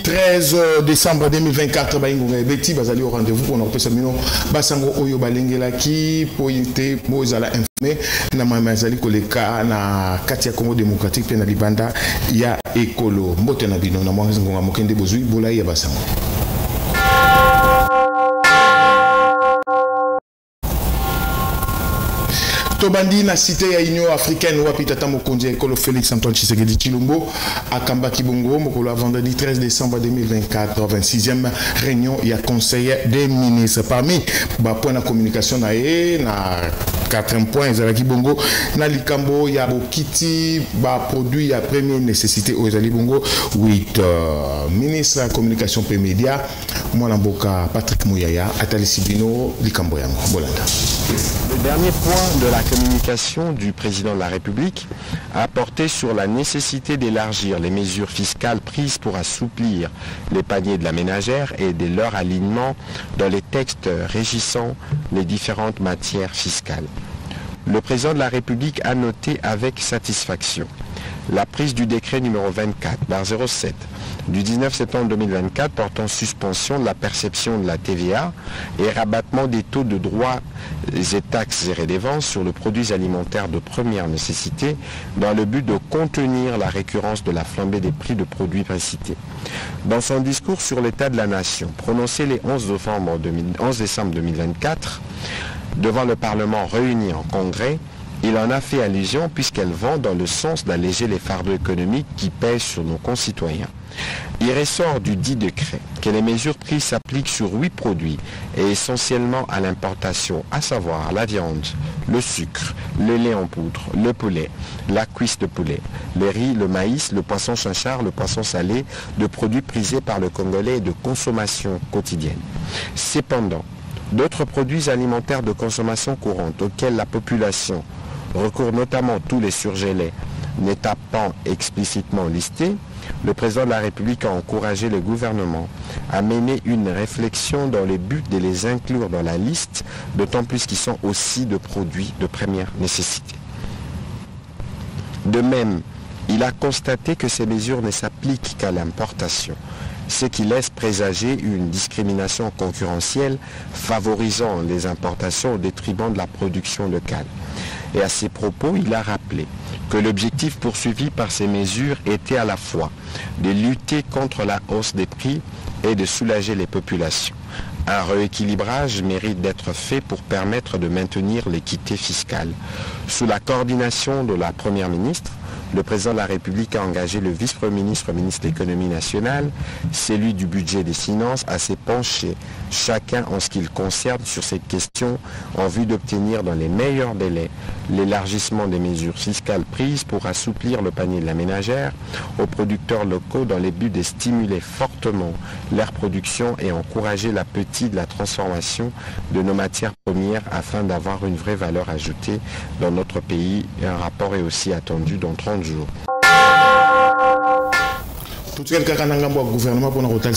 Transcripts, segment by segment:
13 décembre 2024 baingonga beti bazali au rendez-vous pour nous pesa mino basango oyo balengela ki pointe mozala informé na mamazali koleka na kati ya Congo démocratique pe na libanda ya ekolo mbote na bino na mwangonga mokende bozui bola ya basango. Tobandi na cité ya Union africaine wapitata mokonzi ekolo Félix Antoine Tshisekedi Tshilombo akamba kibongo mokolo vendredi 13 décembre 2024 26e réunion ya conseil des ministres parmi ba point de communication na 4 points ezalaki bongo na likambo ya bokiti ba produit ya première nécessité aux ezali bongo 8 ministre ya communication pe média mwana mboka Patrick Mouyaya atali sibino likambo yango bolanda. Le dernier point de la communication du président de la République a porté sur la nécessité d'élargir les mesures fiscales prises pour assouplir les paniers de la ménagère et de leur alignement dans les textes régissant les différentes matières fiscales. Le président de la République a noté avec satisfaction la prise du décret numéro 24/07 du 19 septembre 2024 portant suspension de la perception de la TVA et rabattement des taux de droits et taxes et redevances sur les produits alimentaires de première nécessité dans le but de contenir la récurrence de la flambée des prix de produits précités. Dans son discours sur l'état de la nation prononcé le 11 décembre 2024 devant le Parlement réuni en congrès, il en a fait allusion puisqu'elles vont dans le sens d'alléger les fardeaux économiques qui pèsent sur nos concitoyens. Il ressort du dit décret que les mesures prises s'appliquent sur 8 produits et essentiellement à l'importation, à savoir la viande, le sucre, le lait en poudre, le poulet, la cuisse de poulet, le riz, le maïs, le poisson chinchard, le poisson salé, de produits prisés par le Congolais de consommation quotidienne. Cependant, d'autres produits alimentaires de consommation courante auxquels la population recourt, notamment tous les surgelés, n'étant pas explicitement listés, le président de la République a encouragé le gouvernement à mener une réflexion dans le but de les inclure dans la liste, d'autant plus qu'ils sont aussi de produits de première nécessité. De même, il a constaté que ces mesures ne s'appliquent qu'à l'importation, ce qui laisse présager une discrimination concurrentielle favorisant les importations au détriment de la production locale. Et à ces propos, il a rappelé que l'objectif poursuivi par ces mesures était à la fois de lutter contre la hausse des prix et de soulager les populations. Un rééquilibrage mérite d'être fait pour permettre de maintenir l'équité fiscale. Sous la coordination de la Première ministre, le président de la République a engagé le vice-premier ministre, ministre de l'économie nationale, celui du budget des finances, à se pencher chacun en ce qui le concerne sur cette question en vue d'obtenir dans les meilleurs délais l'élargissement des mesures fiscales prises pour assouplir le panier de la ménagère aux producteurs locaux dans le but de stimuler fortement leur production et encourager l'appétit de la transformation de nos matières premières afin d'avoir une vraie valeur ajoutée dans notre pays. Un rapport est aussi attendu dans 30 jours. Tout ce que le gouvernement pour notre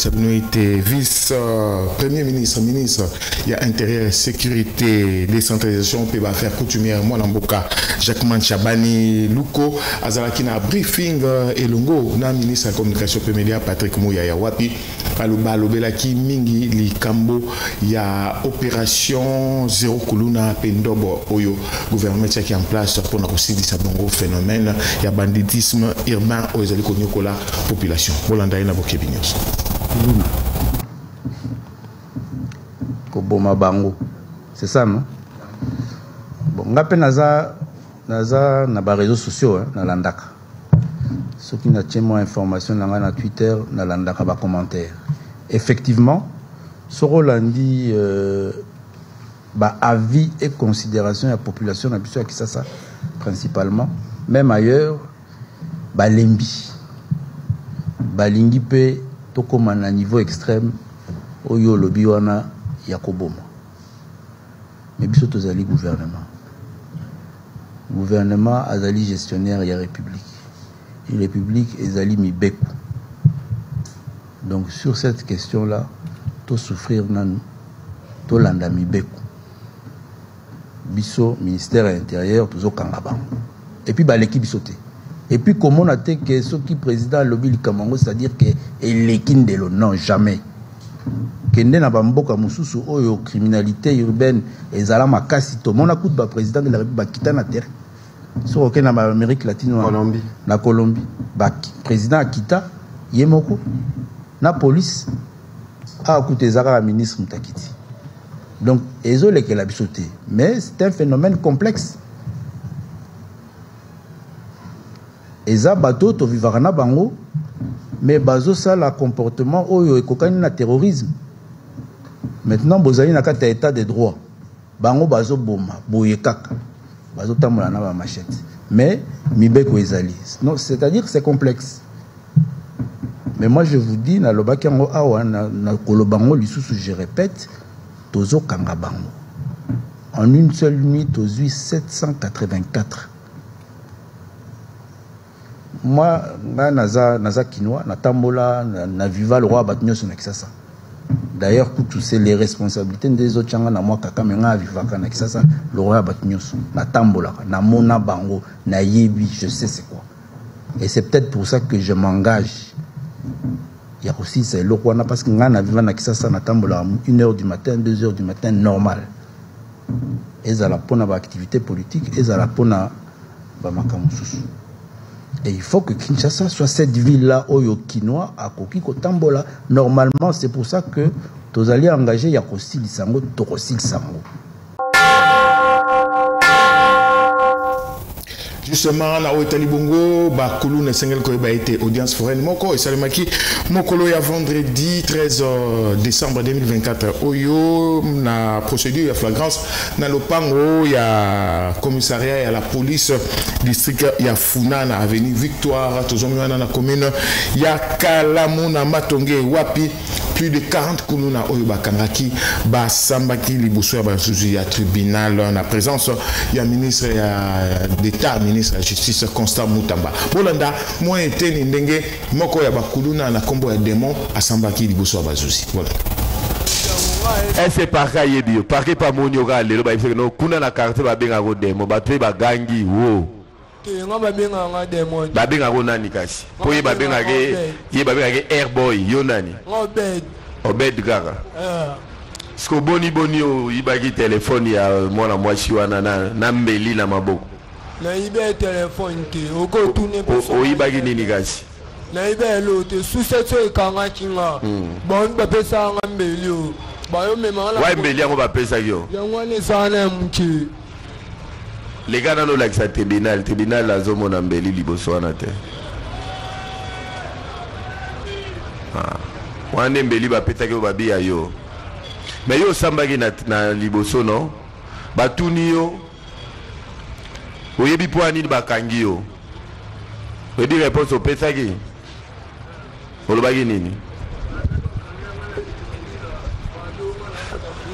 vice-premier ministre, ministre, il y a intérieur, sécurité, décentralisation, peut faire coutumière, moi, Namboka, Jacques Chabani, Luko, Azalaki na briefing, et Lungo, na ministre de la communication pe média, Patrick Mouyaya Wapi, Aluba, Lobelaki, Mingi, Likambo, il y a opération Zéro Kuluna, Pendobo, Oyo, gouvernement qui est en place pour nous aussi dire bon phénomène, il y a banditisme urbain, Oezali Konyokola, population. Bolanda ina bokebinyos. Koboma bango. C'est ça, non? Bon, ngape naza na ba réseaux sociaux, hein, na landaka. Ceux qui n'a tient moi information na Twitter, na landaka ba commentaire. Effectivement, ce Rolandi ba avis et considération de la population na biso qui ça principalement, même ailleurs, ba lembi. Balingi pe tokoma na niveau extrême oyo lobi wana ya koboma. Mais biso tozali gouvernement azali gestionnaire ya république. Et république ezali mibeku. Donc sur cette question là, to souffrir nanu, to landa mibeku. Biso ministère intérieur tozo kanga bango. Et puis baleki biso te. Et puis comment on a dit que ce qui président lobby Kamango, c'est-à-dire que l'équine de l'eau, non, jamais. Que n'a pas mboka mususu oyo criminalité urbaine et zala makasi to mona coup de président de la République kita na terre. Sur aucun en Amérique latine, Colombie. La Colombie. Président Akita, Yemoko, la police a écouté Zara ministre Moutakiti. Donc, ils ont les bisoté. Mais c'est un phénomène complexe. Eza bateau to vivarana bango, mais bazo ça le comportement oyo ekokani na terrorisme. Maintenant bozali na kata état de droit. Bango bazo boma, boye kaka. Bazo tamola na ba machette. Mais mibeko ezali. Non, c'est-à-dire que c'est complexe. Mais moi je vous dis na lobaki ngo awa na kolobango lisusu je répète tozo kanga bango. En une seule nuit tozo 784. Moi, naza kinois, na tambola, na viva le roi Batmios na Kisasa. D'ailleurs, tous c'est les responsabilités des autres changa na moi kaka menga viva kana Kisasa, le roi Batmios na tambola, na mona bango, na yebi, je sais c'est quoi. Et c'est peut-être pour ça que je m'engage. Il y a aussi c'est le roi parce que na viva na Kisasa na tambola 1h du matin, 2h du matin normal. Et ça la pona ba activité politique, et ça la pona ba makamususu. Et il faut que Kinshasa soit cette ville-là, Oyo-Kinois, à Kokiko Tambola. Normalement, c'est pour ça que tous allés engagés, il y a aussi Lissango, Torosil Sango. Justement, na Oitali Bongo, Bakulu ne sengel ko ba été audience foraine moko et salimaki mokolo ya vendredi 13 décembre 2024 oyo na procédure ya flagrance na lopango ya commissariat ya la police district ya Funana avenue Victoire tozomwana na commune ya Kalamu na Matonge wapi plus de 40 kuluna oyo bakangaki ba sambaki liboso ya basuzi ya tribunal na présence ya ministre d'État ministre de la Justice Constant Moutamba. Bolanda moi eteni ndenge moko ya bakuluna na kombo ya démon asambaki liboso ya basuzi. Voilà. C'est pareil bio pareil pa monyoka lelo ba ifeke no kuna na carte ba benga ko démon ba twe ba gangi wo. Nga benga nga démon. Ba benga ko nani kasi. Po ye ba benga ke airboy yo nani. Obed Gaga. Sko boni o ibagi téléphone ya mwana mwashi wana na mbeli na maboko. Na ibe téléphone te oko tourner o ibagi nini kasi. Na ibe lote susetso ekanga kinga. Bon ba pesa nga mbeli o. Ba yo mema la. Wa mbeli ngo ba pesa yo. Ya ngwane sana mchi. Les gars dans l'axe tribunal la zone mon mbeli liboso wana te. Wane mbeli ba petaki ba bia yo. Mais yo sambaki na liboso no. Batuni yo. Oyebi po ani ba kangi yo. Oyebi réponse au petaki. Olobaki nini?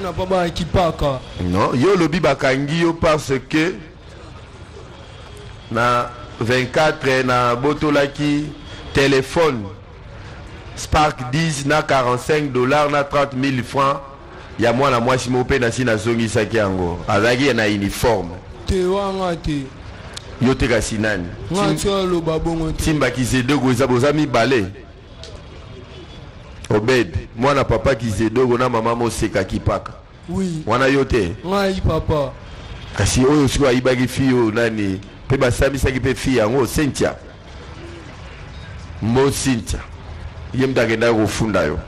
Na baba kipaka. Non, yo lobi ba kangi yo parce que na 24 na botolaki téléphone Spark 10 na $45 na 30 000 francs ya mwana mwasi mope na sina zongi saki yango azaki na uniforme te wanga te yo te kasi nani lo babongo te timba kizedogo eza bozami balé Obed mwana papa kizedogo na mama moseka kipaka oui wana yo te ngai papa kasi oyo siko ayibaki fiyo nani pe basamisaki pe fi yango Cynthia Mo Cynthia ye mtakenda kufunda yo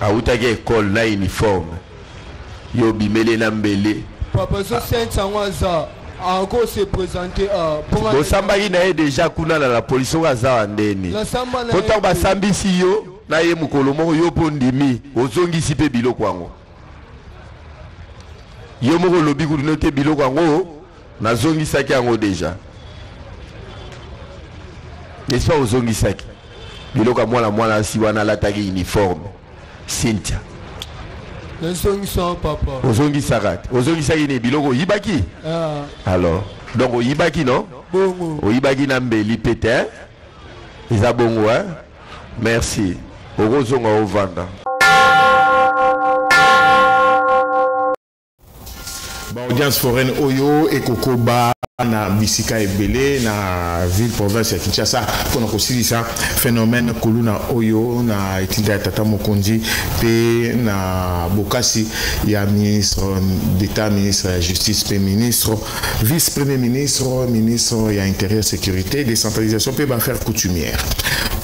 autaki école na uniforme yo bimele na mbele papa so Cynthia waza encore se présenter à bosambaki na ye déjà kuna na la police waza ndeni kota basambisi yo na ye mukolo moko yo po ndimi ozongisi pe biloko yango yo moko lobi kuno te biloko yango nazongisaki yango déjà n'est-ce pas ozongisaki biloko mwana si wana lataki uniforme Cynthia nazongisa papa ozongisaka ozongisaki ni biloko yibaki alors donc oyibaki non bongo oyibaki na mbeli pete eza bongo hein merci okozonga ovanda. Audience foraine Oyo et Kokoba na bisika ebele na ville province ya Kinshasa pour kosilisa phénomène kuluna Oyo na etinda tata mokonzi pe na bokasi ya ministre d'état, ministre de la justice pe ministre vice premier ministre ministre ya intérieur sécurité décentralisation pe ba faire coutumière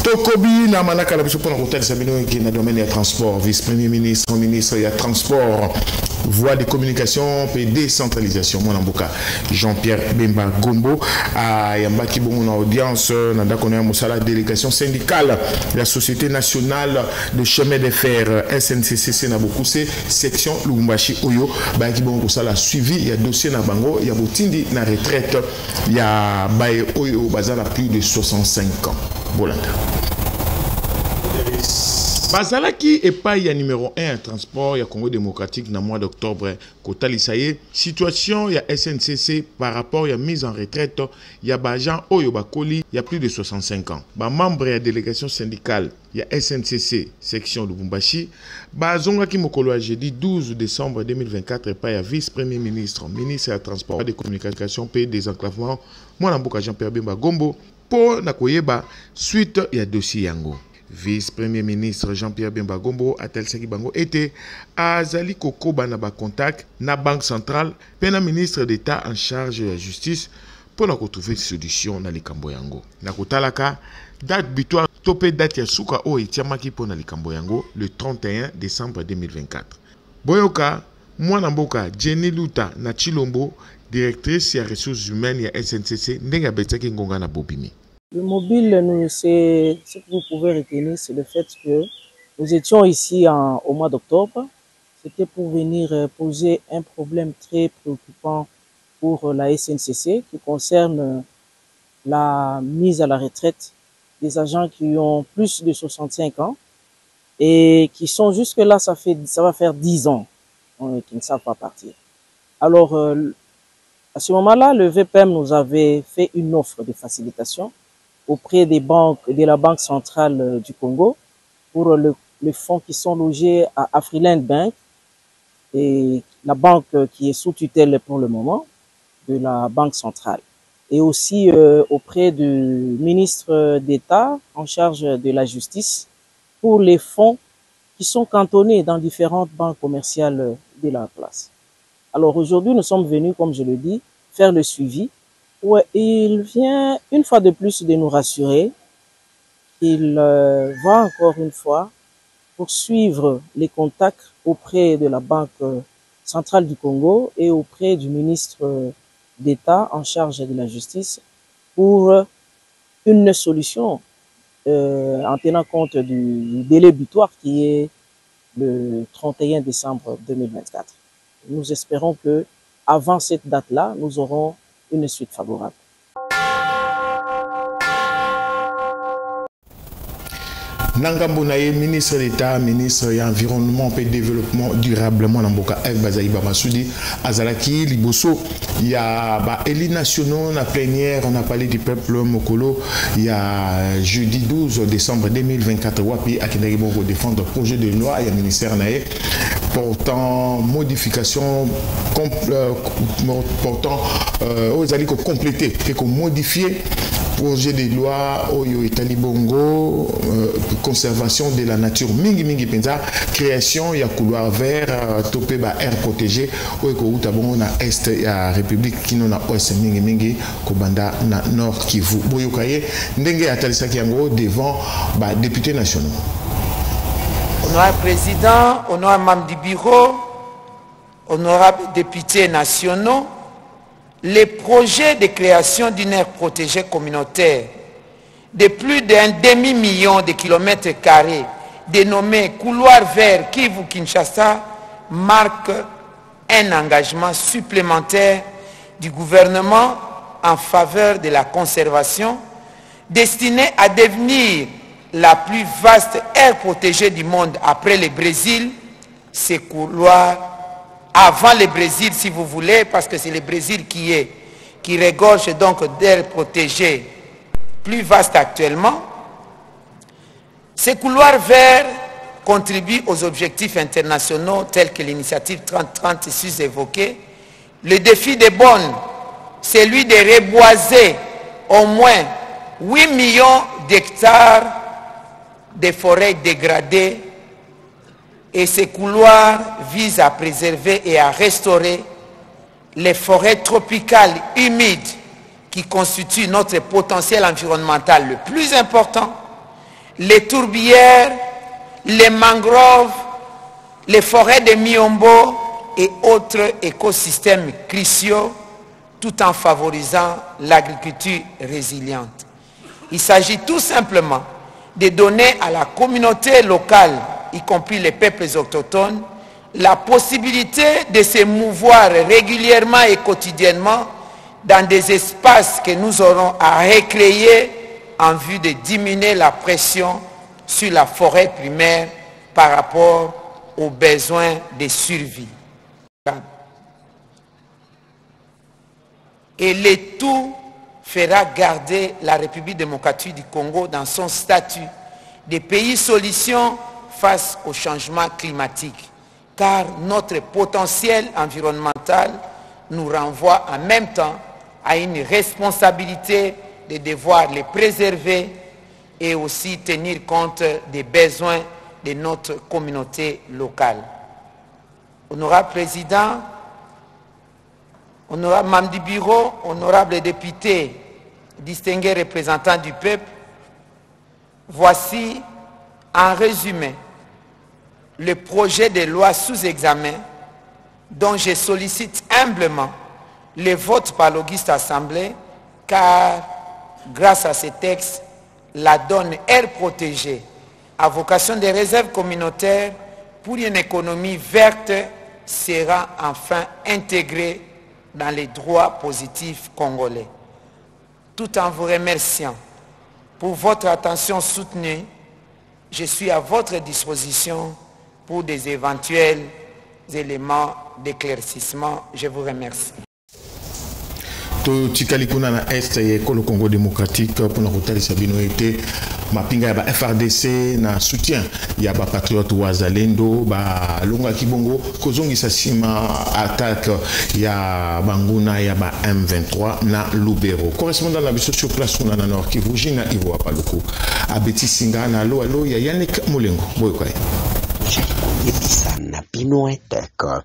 Tokobi na manaka la biso pour kotalisa bino ki na domaine ya transport vice premier ministre ministre ya transport voie de communication et décentralisation mon amboka Jean-Pierre Bemba Gombo a yambaki bon audience nanda konya musala délégation syndicale de la Société nationale de chemin de fer SNCC na Bokuse section Lubumbashi Oyo ba ki bon musala suivi ya dossier na bango ya botindi na retraite ya bae Oyo bazala plus de 65 ans Bolanda Bazalaki et pas ya numéro 1 transport ya Congo démocratique na mois d'octobre kotalisaye situation ya SNCC par rapport ya mise en retraite ya bajan oyo bakoli ya plus de 65 ans. Ba membre ya délégation syndicale ya SNCC section Lubumbashi bazongaki mokolo ya jeudi 12 décembre 2024 pas ya vice premier ministre ministre ya transport des communications et des enclavements mwana mboka Jean-Pierre Bemba Gombo pour na koyeba suite ya dossier yango. Vice-premier ministre Jean-Pierre Bemba Gombo atelisaki bango était azali kokoba na ba contact na banque centrale pe na ministre d'état en charge de la justice pour na trouver solution na likambo yango. Na kotalaka date butoir topé date ya suka o etiamaki pour na likambo yango le 31 décembre 2024. Boyoka mwana mboka Jenny Luta na Chilombo directrice ya ressources humaines ya SNCC ndenga betaki ngonga na Bobimi. Le mobile, ce que vous pouvez retenir, c'est le fait que nous étions ici au mois d'octobre. C'était pour venir poser un problème très préoccupant pour la SNCC qui concerne la mise à la retraite des agents qui ont plus de 65 ans et qui sont jusque-là, ça va faire 10 ans qui ne savent pas partir. Alors, à ce moment-là, le VPM nous avait fait une offre de facilitation auprès des banques, de la Banque centrale du Congo pour les fonds qui sont logés à Afriland Bank et la banque qui est sous tutelle pour le moment de la Banque centrale. Et aussi auprès du ministre d'État en charge de la justice pour les fonds qui sont cantonnés dans différentes banques commerciales de la place. Alors aujourd'hui, nous sommes venus, comme je le dis, faire le suivi. Ouais, il vient une fois de plus de nous rassurer qu'il va encore une fois poursuivre les contacts auprès de la Banque centrale du Congo et auprès du ministre d'État en charge de la justice pour une solution en tenant compte du délai butoir qui est le 31 décembre 2024. Nous espérons que avant cette date-là, nous aurons une suite favorable. Nangambo naye ministre d'État, ministre de l'Environnement et Développement durablement Namboka F Bazaïba Massoudi Azalaki Liboso il y a élus nationaux na plénière on a parlé du peuple Mokolo il y a jeudi 12 décembre 2024 wapi akendaki bongo défendre projet de loi il y a ministère naé portant modification portant aux alliés compléter et modifier projet de loi Oyo Itali Bongo conservation de la nature mingi mingi penza création ya couloir vert topé ba air protégé Oyo ko uta bongo na est ya république kino na ouest mingi mingi ko banda na nord Kivu boyokaye ndenge atalisaki yango devant ba députés nationaux. Honorable président, honorable membre du bureau, honorable députés nationaux, les projets de création d'une aire protégée communautaire de plus d'un demi-million de kilomètres carrés, dénommé couloir vert Kivu-Kinshasa, marquent un engagement supplémentaire du gouvernement en faveur de la conservation, destiné à devenir la plus vaste aire protégée du monde après le Brésil. Ces couloirs, avant le Brésil si vous voulez, parce que c'est le Brésil qui regorge donc d'aires protégées plus vastes actuellement. Ces couloirs verts contribuent aux objectifs internationaux tels que l'initiative 3030 ici évoquée, Le défi des bonnes, c'est celui de reboiser au moins 8 millions d'hectares de forêts dégradées, et ces couloirs visent à préserver et à restaurer les forêts tropicales humides qui constituent notre potentiel environnemental le plus important, les tourbières, les mangroves, les forêts de Miombo et autres écosystèmes cruciaux, tout en favorisant l'agriculture résiliente. Il s'agit tout simplement de donner à la communauté locale, y compris les peuples autochtones, la possibilité de se mouvoir régulièrement et quotidiennement dans des espaces que nous aurons à recréer en vue de diminuer la pression sur la forêt primaire par rapport aux besoins de survie. Et le tout fera garder la République démocratique du Congo dans son statut de pays solution face au changement climatique, car notre potentiel environnemental nous renvoie en même temps à une responsabilité de devoir les préserver et aussi tenir compte des besoins de notre communauté locale. Honorable Président, honorable membre du bureau, honorable député, distingués représentants du peuple, voici en résumé le projet de loi sous examen dont je sollicite humblement le vote par l'auguste assemblée, car grâce à ces textes, la donne aire protégée à vocation de réserve communautaire pour une économie verte sera enfin intégrée dans les droits positifs congolais. Tout en vous remerciant pour votre attention soutenue, je suis à votre disposition pour des éventuels éléments d'éclaircissement. Je vous remercie. Tikali kuna na est ya ekolo Congo démocratique pour na kotalisa bino ete mapinga ya ba FRDC na soutien ya ba patriote wazalendo ba longa kibongo kozongisa sima attaque ya banguna ya ba M23 na Lubero. Correspondant la biso sur place na Nord Kivu jina Ivo Apaluku abeti singa na alo ya Yannick Mulengo boykoy yebisa na bino eteka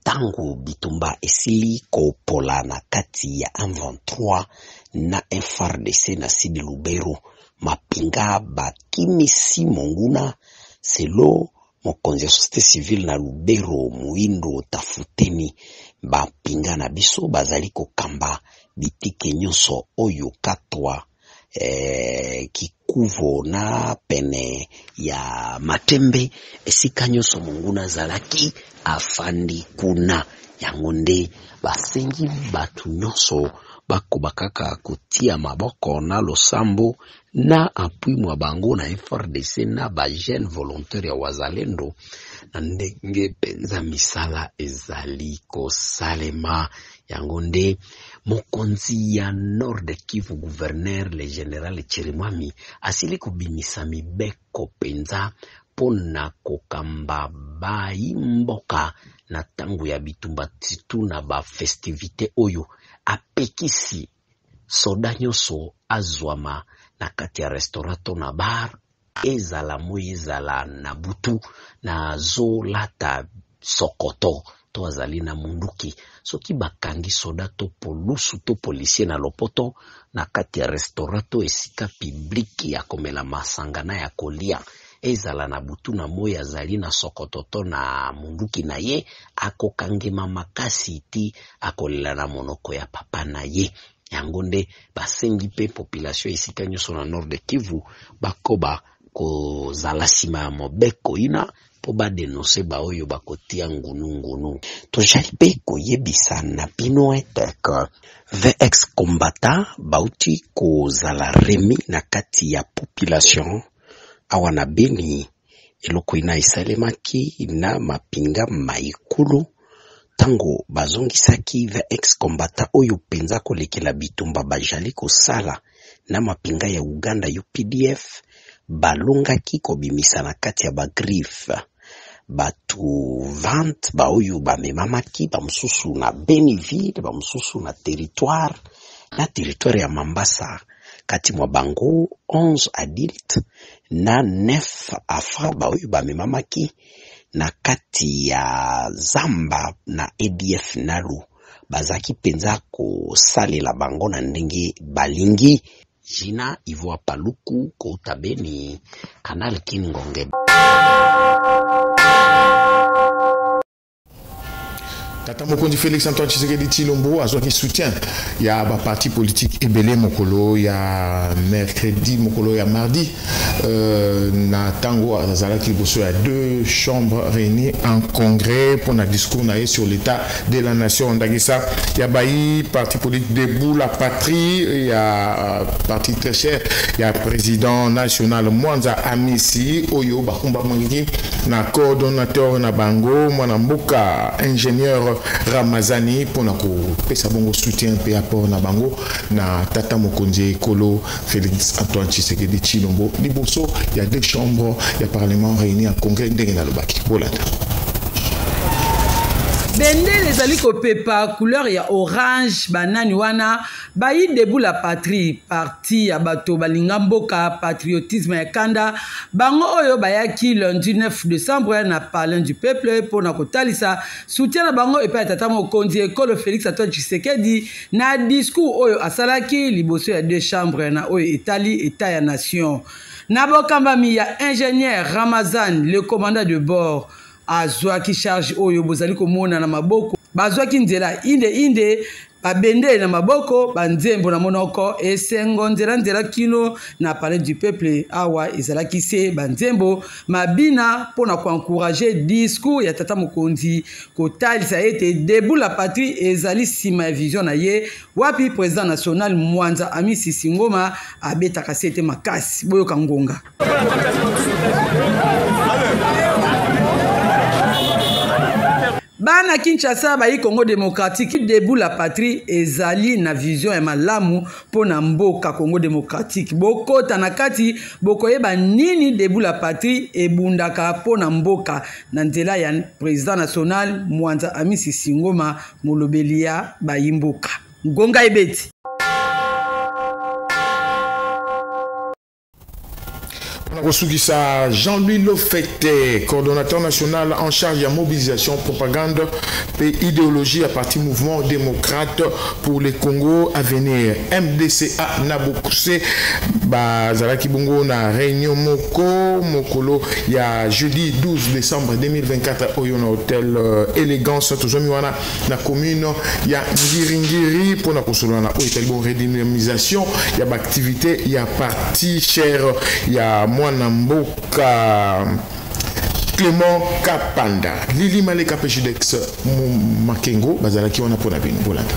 tangu bitumba esili kopola na kati ya M23 na FARDC na Sidi Lubero mapinga bakimisi monguna selo mokonzi ya société civile na Lubero Muindo Tafuteni bapinga na biso bazali kokamba bitike nyonso oyo katwa kikuvo na pene ya Matembe esika nyonso monguna zalaki afandi kuna yango nde basengi batu nyonso bakobakaka kotia maboko na losambo na appui mwa bango na FRDC na ba jeune volontaire ya wazalendo na ndenge penza misala ezali kosalema yango nde mokonzi ya Nord Kivu gouverneur le général Chirimwami asili kubimisa mibeko penza pona kokamba baimboka na tangu ya bitumba titu na ba festivité oyo apekisi soda nyonso azwama na kati ya restaurato na bar ezala moyi ezala na butu na zo lata sokoto to azali na munduki soki bakangi soda to polusu to policier na lopoto na kati ya restaurato esika publiki ya komela masanga na ya kolia ezala na butu na moyi azali na sokototo na munduki na ye akokangema makasi ti akolela na monoko ya papa na ye yango nde basengi pe population esika nyonso na Nord Kivu bakoba kozala sima ya mobeko ina po badenonse baoyo bakotia ngunu tojali pe koyebisa na bino eteka VX combattant bauti kozala remi na kati ya population awa na Beni eloko ina esalemaki na mapinga maikulu tango bazongisaki VX combattant oyo penza kolekela bitumba bajali kosala na mapinga ya Uganda UPDF balongaki kobimisa na kati ya bagrif batu 20 baoyo bamemamaki bamususu na Beniville bamususu na territoire ya Mambasa kati mwa bango 11 adultes na 9 afa baoyo bamemamaki na kati ya Zamba na ADF Nalu bazaki penza kosalela bango na ndenge balingi. Jina Ivoa Paluku Kouta Beni, Canal Kingonge. Tata Mokondi Félix Antoine Tshisekedi Tshilombo a qui soutient il y a un parti politique Ebele Mokolo il y a mercredi Mokolo il y a mardi na tango azala qui bosso il y a 2 chambres réunies en congrès pour un discours sur l'état de la nation d'Agissa. Il y a Baï parti politique Debout la patrie, il y a parti très cher, il y a président national Mwanza Amisi Oyo Bakumba Mangiki na coordonnateur na Bango Mwanamboka ingénieur Ramazani pour na pesa bongo soutien pe apport na bango na Tata Mokonzi Ekolo Félix Antoine Tshisekedi Tshilombo liboso. Il y a 2 chambres, il y a parlement réuni en congrès ndenge na lobaki bolanda bende les aliko pepa couleur ya orange banani wana bayi Debout la patrie parti ya bato balinga mboka patriotisme ya kanda bango oyo bayaki lundi 9 décembre na parlement du peuple pour na kotalisa soutien na bango epa ya Tata Mokonzi Ekolo Félix Antoine Tshisekedi na discours oyo asalaki liboso ya 2 chambres na oyo etali état ya nation. Nabokambami ya ingénieur Ramazan le commandant de bord azwaki charge oyo bozali komona na maboko bazwaki nzela inde babende na maboko banzembo na monoko esengo nzela kino na palais du peuple awa ezalaki se banzembo mabina pona ko encourager discours ya Tata Mokonzi kotalisa ete Debout la patrie ezali sima vision na ye wapi président national Mwanza Amisi Singoma abetaka sete makasi boyoka ngonga. Bana Kinshasa bayi Congo démocratique Debout la patrie ezali na vision ya malamu pona mboka Congo démocratique boko tanakati boko yeba nini Debout la patrie ebundaka pona mboka na nzela ya président national Mwanza Amisi Singoma molobelia bayi mboka ngonga ebeti. Jean-Louis Lofete, coordonnateur national en charge de la mobilisation, propagande et idéologie à partir du mouvement démocrate pour le Congo à venir. MDCA Nabokuse, Bazalaki Bongo na réunion Mokolo, il y a jeudi 12 décembre 2024 au hôtel Élégance, Tozomiwana, na commune, il y a Ngiringiri pour la consolana, au hôtel Bon Redynamisation, il y a activité, il y a parti cher, il y a Mwanamboka Clément Kapanda Lili Maleka Pejidex Makengo bazalaki wana pona bino bolanda.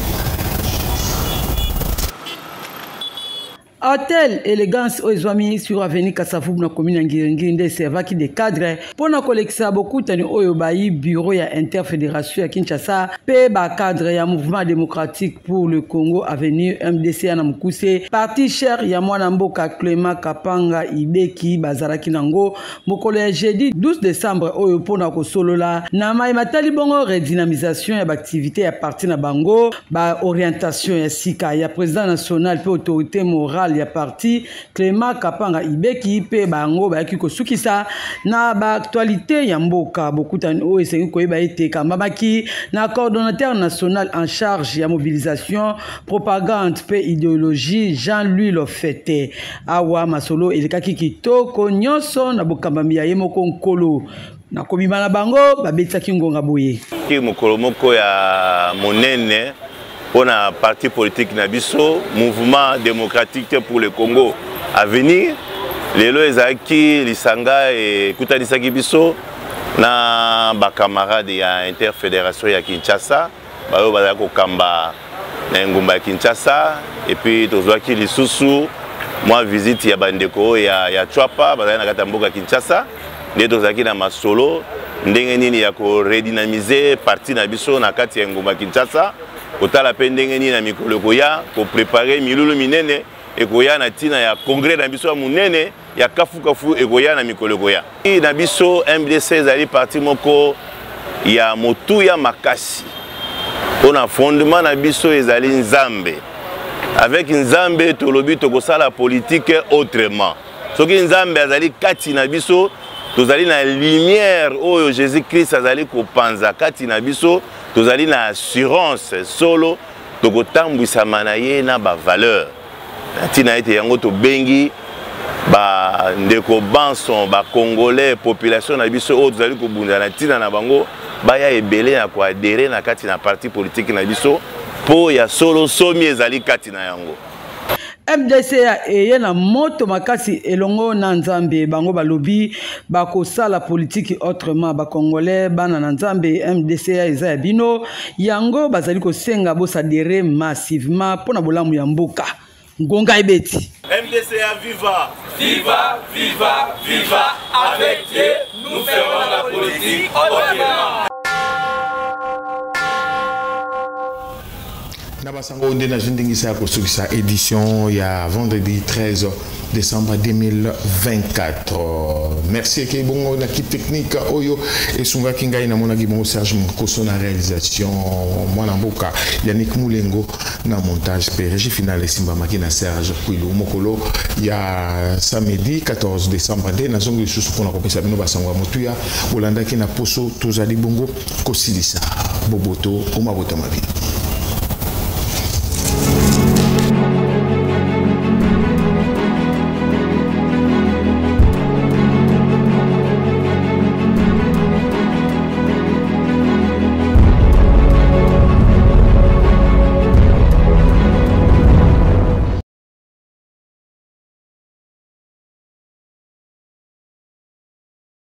Hôtel Élégance Oizwami sur avenue Kasavubu na commune Ngiringiri nde servaki de cadre pona kolekisa beaucoup tani oyo bayi bureau ya interfédération ya Kinshasa pe ba cadre ya mouvement démocratique pour le Congo avenue MDCA na Mukuse parti cher ya mwana mboka Clément Kapanga Ibeki bazalaki nango mokolo ya jeudi 12 décembre oyo pona kosolola na mai matali bongo redynamisation ya activité ya parti na bango ba orientation ya sika ya président national pe autorité morale ya parti Clément Kapanga Ibeki pe bango bayaki kosukisa na ba actualité ya mboka bokutani o esengi koyeba ete kambamaki na coordonnateur national en charge ya mobilisation propagande pe idéologie Jean-Louis Lofete awa masolo elekaki kitoko nyonso na bokambami ya yemoko nkolo na komima na bango babetaki ngonga boye ki mokolo moko ya monene pour un parti politique Nabiso, mouvement démocratique pour le Congo à venir. Les Loezaki, Lisanga et Kutanisaki Biso, na ba camarade ya interfédération ya Kinshasa, ba bazako kamba na ngumba Kinshasa et puis tozwaki lisusu moi visite ya bandeko ya Chwapa bazana kata mboka Kinshasa, nde tozaki na masolo ndenge nini ya ko redynamiser parti na biso na kati ya ngumba Kinshasa. Kotala pendenge ni na mikolo koya ko préparer milulu minene ekoya na tina ya congrès na biso munene ya kafu ekoya na mikolo koya na biso MDC ezali parti moko ya motuya makasi pona fondement na biso ezali nzambe avec nzambe tolobi tokosala politique autrement soki nzambe azali kati na biso tozali na lumière oyo Jésus Christ azali kopanza kati na biso tozali na assurance solo tokotambwisama na ye na ba valeur tina ete yango tobengi ba ndeko banson ba congolais population na biso oyo tozali kobunda na tina na bango baya ebele na koadere na kati na parti politique na biso po ya solo somi ezali kati na yango. MDC eye na moto makasi elongo na nzambe bango balobi bakosala politique autrement ba congolais bana na nzambe MDC eza ya bino yango bazali kosenga bosadere massivement pona bolamu ya mboka ngonga ebeti MDC viva viva viva viva avec Dieu nous ferons la politique autrement. Nabasango onde na jindingisa kosukisa édition ya vendredi 13 décembre 2024. Merci ke bongo na équipe technique oyo esunga kingai na mona ki bongo Serge Mkoso na réalisation mwana mboka Yannick Moulengo na montage pe régie finale Simba Makina Serge Kwilu mokolo ya samedi 14 décembre de na zongo lisusu pona kopesa bino basango motuya Olanda ki na poso tozali bongo kosilisa boboto o mabota mabino.